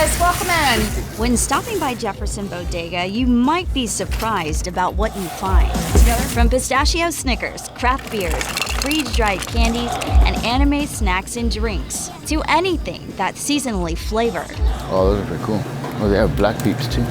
guys, welcome in. When stopping by Jefferson Bodega, you might be surprised about what you find. From pistachio Snickers, craft beers, freeze-dried candies, and anime snacks and drinks, to anything that's seasonally flavored. Oh, those are pretty cool. Oh, they have black peeps too.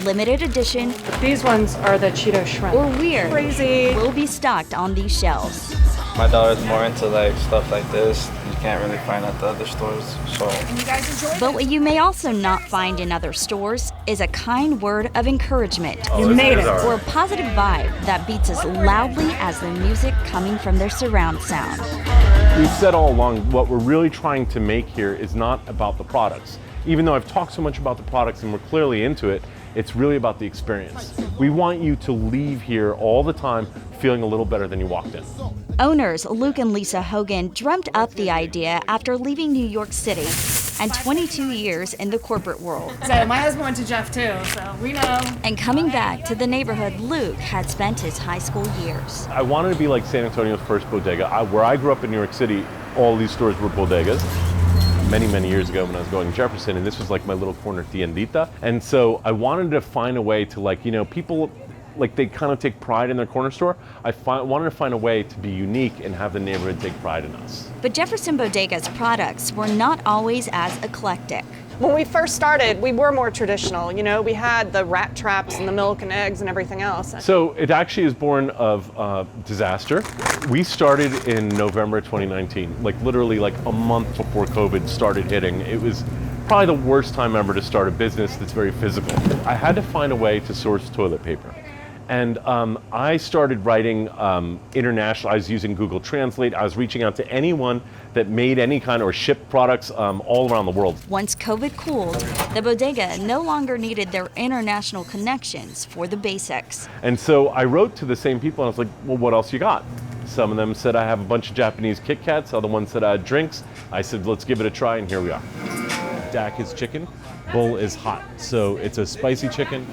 Limited edition, These ones are the Cheeto shrimp. or weird, Crazy. will be stocked on these shelves. My daughter's more into like stuff like this. You can't really find at the other stores. So And you guys enjoy But what you may also not find in other stores is a kind word of encouragement. You made it. Or a positive vibe that beats as loudly as the music coming from their surround sound. We've said all along, what we're really trying to make here is not about the products. Even though I've talked so much about the products and we're clearly into it, it's really about the experience. We want you to leave here all the time feeling a little better than you walked in. Owners Luke and Lisa Hogan dreamt up the idea after leaving New York City and 22 years in the corporate world. So my husband went to Jeff too, so we know. And coming back to the neighborhood Luke had spent his high school years. I wanted to be like San Antonio's first bodega. Where I grew up in New York City, all these stores were bodegas. Many years ago when I was going to Jefferson, and this was like my little corner tiendita. And so I wanted to find a way to, like, you know, people, like, they kind of take pride in their corner store. Wanted to find a way to be unique and have the neighborhood take pride in us. But Jefferson Bodega's products were not always as eclectic. When we first started, we were more traditional. You know, we had the rat traps and the milk and eggs and everything else. So it actually is born of disaster. We started in November 2019, like literally like a month before COVID started hitting. It was probably the worst time ever to start a business that's very physical. I had to find a way to source toilet paper. And I started writing international. I was using Google Translate. I was reaching out to anyone that made any kind or shipped products all around the world. Once COVID cooled, the bodega no longer needed their international connections for the basics. And so I wrote to the same people and I was like, well, what else you got? Some of them said I have a bunch of Japanese Kit Kats. Other ones said I had drinks. I said, let's give it a try, and here we are. Dak is chicken, bull is hot. So it's a spicy chicken.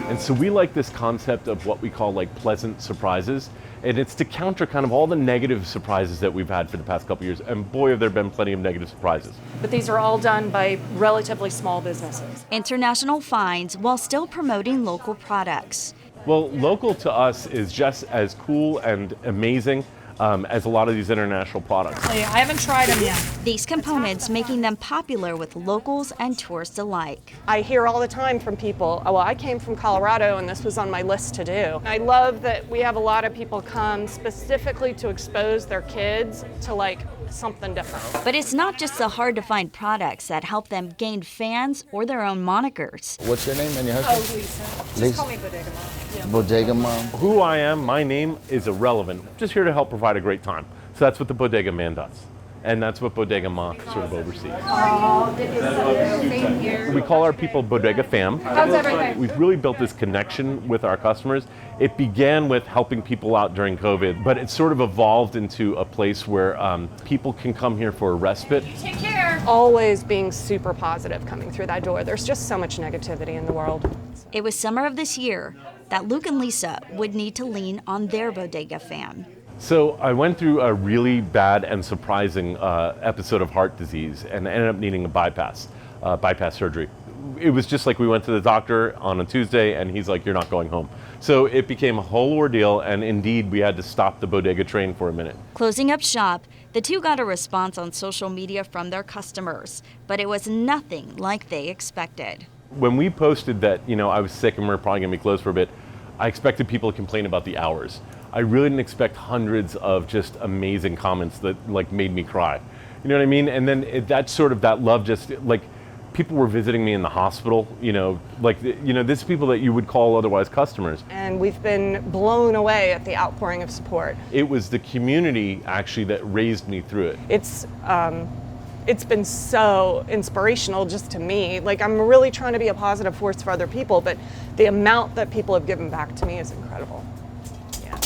And so we like this concept of what we call like pleasant surprises. And it's to counter kind of all the negative surprises that we've had for the past couple years. And boy, have there been plenty of negative surprises. But these are all done by relatively small businesses. International finds while still promoting local products. Well, local to us is just as cool and amazing as a lot of these international products. I haven't tried them yet. These components making them popular with locals and tourists alike. I hear all the time from people, oh, well, I came from Colorado and this was on my list to do. I love that we have a lot of people come specifically to expose their kids to like something different. But it's not just the hard to find products that help them gain fans or their own monikers. What's your name and your husband? Oh, Lisa. Just Lisa. call me Bodega Mom. Yeah. Bodega Mom. Who I am, my name is irrelevant. Just here to help provide a great time. So that's what the Bodega Man does. And that's what Bodega Ma sort of oversees. We call our people Bodega Fam. How's everything? We've really built this connection with our customers. It began with helping people out during COVID, but it sort of evolved into a place where people can come here for a respite. Take care. Always being super positive coming through that door. There's just so much negativity in the world. It was summer of this year that Luke and Lisa would need to lean on their Bodega Fam. So I went through a really bad and surprising episode of heart disease and ended up needing a bypass surgery. It was just like we went to the doctor on a Tuesday and he's like, you're not going home. So it became a whole ordeal, and indeed we had to stop the bodega train for a minute. Closing up shop, the two got a response on social media from their customers, but it was nothing like they expected. When we posted that, you know, I was sick and we're probably gonna be closed for a bit, I expected people to complain about the hours. I really didn't expect hundreds of just amazing comments that like made me cry. You know what I mean? And then that love just like, people were visiting me in the hospital, you know, like, you know, this is people that you would call otherwise customers. And we've been blown away at the outpouring of support. It was the community actually that raised me through it. It's been so inspirational just to me. Like, I'm really trying to be a positive force for other people, but the amount that people have given back to me is incredible. Yeah.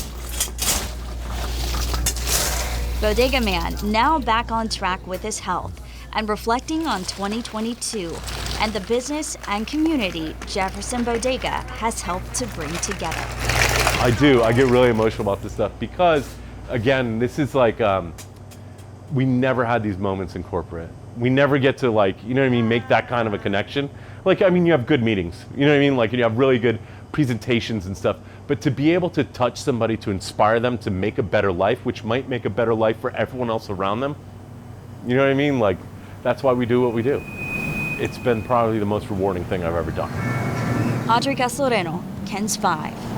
Bodega Man now back on track with his health and reflecting on 2022 and the business and community Jefferson Bodega has helped to bring together. I do. I get really emotional about this stuff because, again, this is like, we never had these moments in corporate. We never get to, like, you know what I mean, make that kind of a connection. Like, I mean, you have good meetings, you know what I mean? Like, you have really good presentations and stuff. But to be able to touch somebody, to inspire them to make a better life, which might make a better life for everyone else around them, you know what I mean? Like, that's why we do what we do. It's been probably the most rewarding thing I've ever done. Audrey Castelloreno, KENS 5.